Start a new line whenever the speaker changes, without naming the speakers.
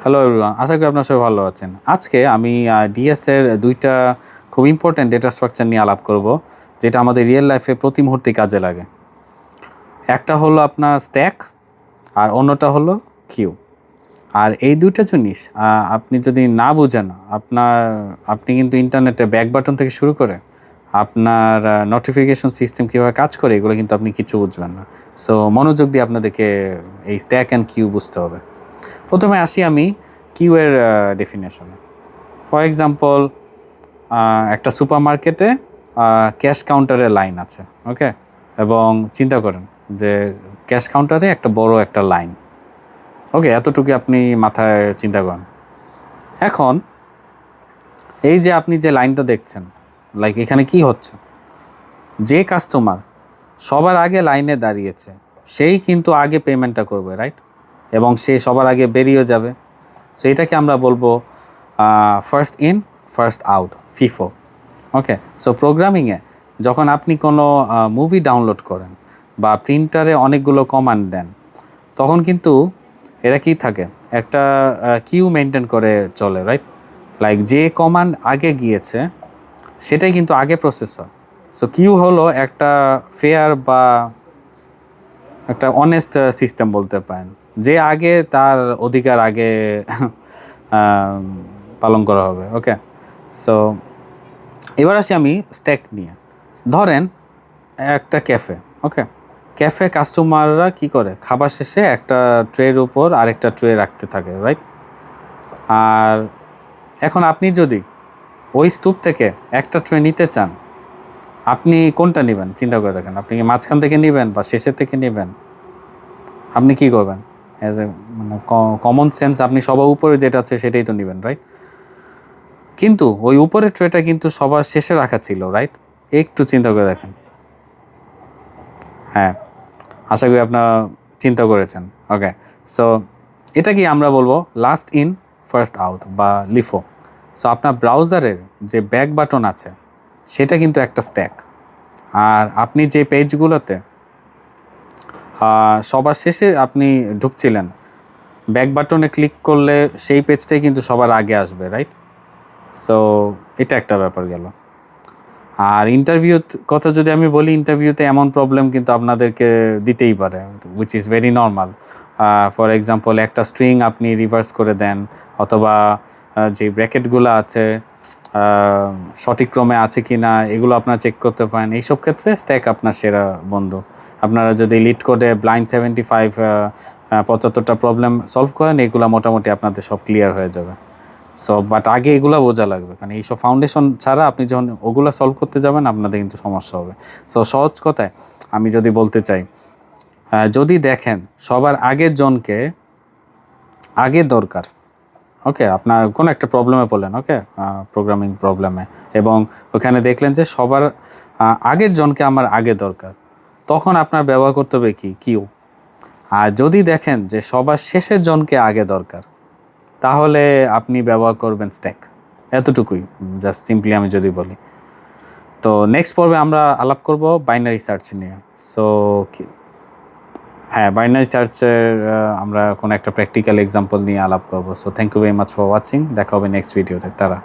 Hello everyone, আশা করি আপনারা সবাই ভালো আছেন। আজকে আমি ডিএস এর ২টা খুব ইম্পোর্টেন্ট ডেটা স্ট্রাকচার নিয়ে আলাপ করব, যেটা আমাদের রিয়েল লাইফে প্রতি মুহূর্তে কাজে লাগে। একটা হলো আপনার স্ট্যাক আর অন্যটা হলো কিউ। আর এই ২টা জিনিস আপনি যদি না বুঝেন, আপনি কিন্তু ইন্টারনেটে ব্যাক বাটন থেকে শুরু করে আপনার নোটিফিকেশন সিস্টেম কীভাবে কাজ করে এগুলো কিন্তু আপনি কিচ্ছু বুঝবেন না। সো মনোযোগ দিয়ে আপনাদেরকে এই স্ট্যাক অ্যান্ড কিউ বুঝতে হবে। প্রথমে আসি আমি কিউ এর ডেফিনেশনে। ফর এক্সাম্পল, একটা সুপার মার্কেটে ক্যাশ কাউন্টারের লাইন আছে, ওকে? এবং চিন্তা করেন যে ক্যাশ কাউন্টারে একটা বড় একটা লাইন, ওকে? এতটুকু আপনি মাথায় চিন্তা করেন। এখন এই যে আপনি যে লাইনটা দেখছেন, লাইক এখানে কি হচ্ছে, যে কাস্টমার সবার আগে লাইনে দাঁড়িয়েছে সেই কিন্তু আগে পেমেন্টটা করবে, রাইট? এবং সে সবার আগে বেরিয়ে যাবে। সো এটাকে আমরা বলবো first in first out, FIFO, okay? So প্রোগ্রামিংয়ে যখন আপনি কোনো মুভি ডাউনলোড করেন বা প্রিন্টারে অনেকগুলো কমান্ড দেন, তখন কিন্তু এরা কি থাকে, একটা কিউ মেনটেন করে চলে, রাইট? লাইক যে কমান্ড আগে গিয়েছে সেটাই কিন্তু আগে প্রসেস হয়। সো কিউ হলো একটা ফেয়ার বা একটা অনেস্ট সিস্টেম বলতে পারেন, যে আগে তার অধিকার আগে পালন করা হবে, ওকে? সো এবার আসি আমি স্ট্যাক নিয়ে। ধরেন একটা ক্যাফে, ওকে? ক্যাফে কাস্টমাররা কি করে, খাবার শেষে একটা ট্রের উপর আরেকটা ট্রে রাখতে থাকে, রাইট? আর এখন আপনি যদি ওই স্তূপ থেকে একটা ট্রে নিতে চান, আপনি কোনটা নেবেন চিন্তা করে দেখেন। আপনি কি মাঝখান থেকে নেবেন বা শেষের থেকে নেবেন? আপনি কি করবেন? অ্যাজ এ মানে কমন সেন্স আপনি সবার উপরে যেটা আছে সেটাই তো নেবেন, রাইট? কিন্তু ওই উপরের ট্রেটা কিন্তু সবার শেষে রাখা ছিল, রাইট? একটু চিন্তা করে দেখেন। হ্যাঁ, আশা করি আপনারা চিন্তা করেছেন, ওকে? সো এটা কি আমরা বলবো লাস্ট ইন ফার্স্ট আউট বা লিফো। সো আপনার ব্রাউজারের যে ব্যাক বাটন আছে সেটা কিন্তু একটা স্ট্যাক। আর আপনি যে পেজগুলোতে সবার শেষে আপনি ঢুকছিলেন, ব্যাক বাটনে ক্লিক করলে সেই পেজটাই কিন্তু সবার আগে আসবে, রাইট? সো এটা একটা ব্যাপার গেল। আর ইন্টারভিউর কথা যদি আমি বলি, ইন্টারভিউতে এমন প্রবলেম কিন্তু আপনাদেরকে দিতেই পারে, which is very normal. For example, একটা স্ট্রিং আপনি রিভার্স করে দেন, অথবা যে ব্র্যাকেটগুলো আছে সঠিক ক্রমে আছে কি না এগুলো আপনারা চেক করতে পারেন। এইসব ক্ষেত্রে স্ট্যাক আপনার সেরা বন্ধু। আপনারা যদি লিড কোডে ব্লাইন্ড 75 75টা প্রবলেম সলভ করেন, এগুলো মোটামুটি আপনাদের সব ক্লিয়ার হয়ে যাবে। সো বাট আগে এগুলো বোঝা লাগবে, কারণ এইসব ফাউন্ডেশন ছাড়া আপনি যখন ওগুলো সলভ করতে যাবেন আপনাদের কিন্তু সমস্যা হবে। সো সহজ কথায় আমি যদি বলতে চাই, যদি দেখেন সবার আগের জনকে আগে দরকার, ওকে? আপনার কোনো একটা প্রবলেমে পড়লেন, ওকে, প্রোগ্রামিং প্রবলেমে, এবং ওখানে দেখলেন যে সবার আগের জনকে আমার আগে দরকার, তখন আপনার ব্যবহার করতে হবে কি, কিউ। আর যদি দেখেন যে সবার শেষের জনকে আগে দরকার, তাহলে আপনি ব্যবহার করবেন স্ট্যাক। এতটুকুই, জাস্ট সিম্পলি আমি যদি বলি। তো নেক্সট পর্বে আমরা আলাপ করব বাইনারি সার্চ নিয়ে। সো হ্যাঁ, বাইনারি সার্চের আমরা কোনো একটা প্র্যাকটিক্যাল এক্সাম্পল নিয়ে আলাপ করব। So thank you very much for watching. দেখা হবে নেক্সট ভিডিওতে। তারা